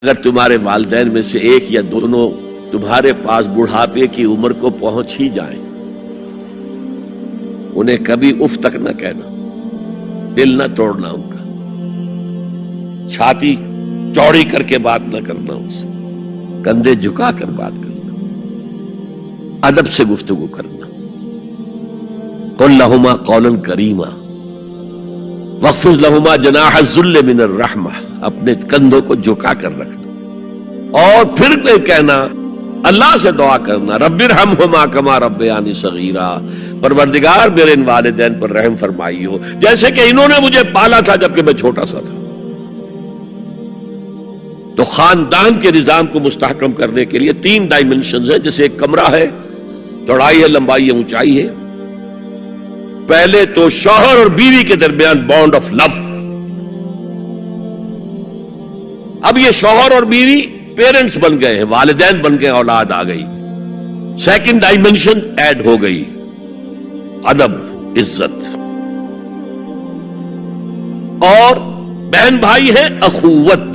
اگر تمہارے والدین میں سے ایک یا دونوں تمہارے پاس بڑھاپے کی عمر کو پہنچ ہی جائیں، انہیں کبھی اف تک نہ کہنا، دل نہ توڑنا ان کا، چھاتی چوڑی کر کے بات نہ کرنا، ان سے کندھے جھکا کر بات کرنا، ادب سے گفتگو کرنا۔ قل لہما قولا کریما واخفض لہما جناح الذل من الرحمہ، اپنے کندھوں کو جھکا کر رکھنا، اور پھر کہنا، اللہ سے دعا کرنا، رب ارحمہما کما ربیانی صغیرا، پروردگار میرے ان والدین پر رحم فرمائی ہو جیسے کہ انہوں نے مجھے پالا تھا جبکہ میں چھوٹا سا تھا۔ تو خاندان کے نظام کو مستحکم کرنے کے لیے 3 ڈائمنشنز ہیں، جیسے ایک کمرہ ہے، چوڑائی ہے، لمبائی ہے، اونچائی ہے۔ پہلے تو شوہر اور بیوی کے درمیان بانڈ آف لو، اب یہ شوہر اور بیوی پیرنٹس بن گئے ہیں، والدین بن گئے، اولاد آ گئی۔ سیکنڈ ڈائمنشن ایڈ ہو گئی، ادب، عزت، اور بہن بھائی ہے اخوت،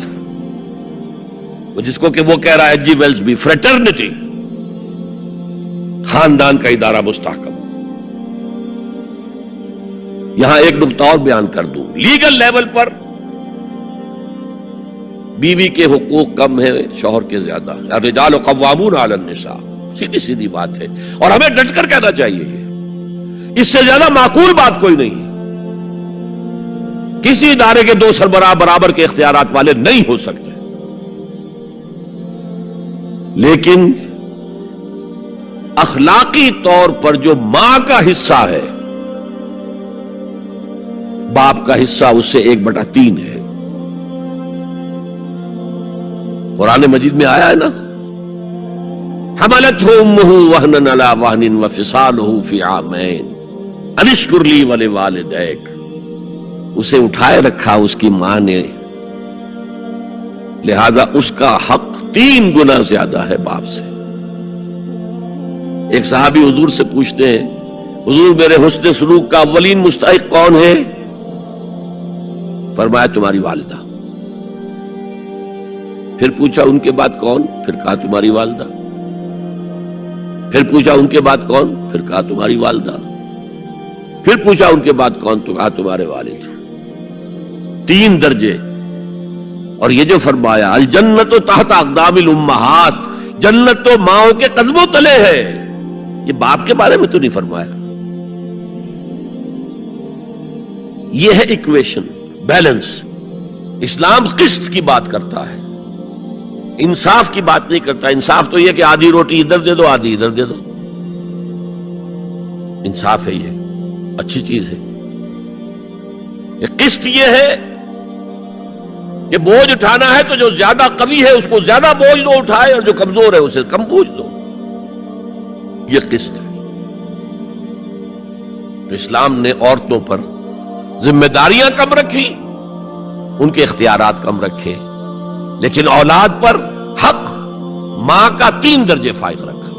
جس کو کہ وہ کہہ رہا ہے جی ویلز بھی فریٹرنٹی، خاندان کا ادارہ مستحکم۔ یہاں ایک نقطہ اور بیان کر دوں، لیگل لیول پر بیوی کے حقوق کم ہیں شوہر کے زیادہ، الرجال قوامون علی النساء، سیدھی سیدھی بات ہے، اور ہمیں ڈٹ کر کہنا چاہیے یہ، اس سے زیادہ معقول بات کوئی نہیں ہے۔ کسی ادارے کے 2 سربراہ برابر کے اختیارات والے نہیں ہو سکتے، لیکن اخلاقی طور پر جو ماں کا حصہ ہے، باپ کا حصہ اس سے 1/3 ہے۔ قرآن مجید میں آیا ہے نا، حملته امه وهنا على وهن وفصاله في عامين ان اشكر لي ولوالديك، اسے اٹھائے رکھا اس کی ماں نے، لہذا اس کا حق 3 گنا زیادہ ہے باپ سے۔ ایک صحابی حضور سے پوچھتے ہیں، حضور میرے حسن سلوک کا اولین مستحق کون ہے؟ فرمایا تمہاری والدہ۔ پھر پوچھا ان کے بعد کون؟ پھر کہا تمہاری والدہ۔ پھر پوچھا ان کے بعد کون؟ پھر کہا تمہاری والدہ۔ پھر پوچھا ان کے بعد کون؟ تو کہا تمہارے والد۔ 3 درجے۔ اور یہ جو فرمایا الجنت تحت اقدام الامہات، جنت تو ماؤں کے قدموں تلے ہے، یہ باپ کے بارے میں تو نہیں فرمایا۔ یہ ہے ایکویشن، بیلنس۔ اسلام قسط کی بات کرتا ہے، انصاف کی بات نہیں کرتا۔ انصاف تو یہ کہ آدھی روٹی ادھر دے دو، آدھی ادھر دے دو، انصاف ہے، یہ اچھی چیز ہے۔ یہ قسط یہ ہے کہ بوجھ اٹھانا ہے تو جو زیادہ قوی ہے اس کو زیادہ بوجھ دو اٹھائے، اور جو کمزور ہے اسے کم بوجھ دو، یہ قسط ہے۔ تو اسلام نے عورتوں پر ذمہ داریاں کم رکھی، ان کے اختیارات کم رکھے، لیکن اولاد پر حق ماں کا 3 درجے فائق رکھا۔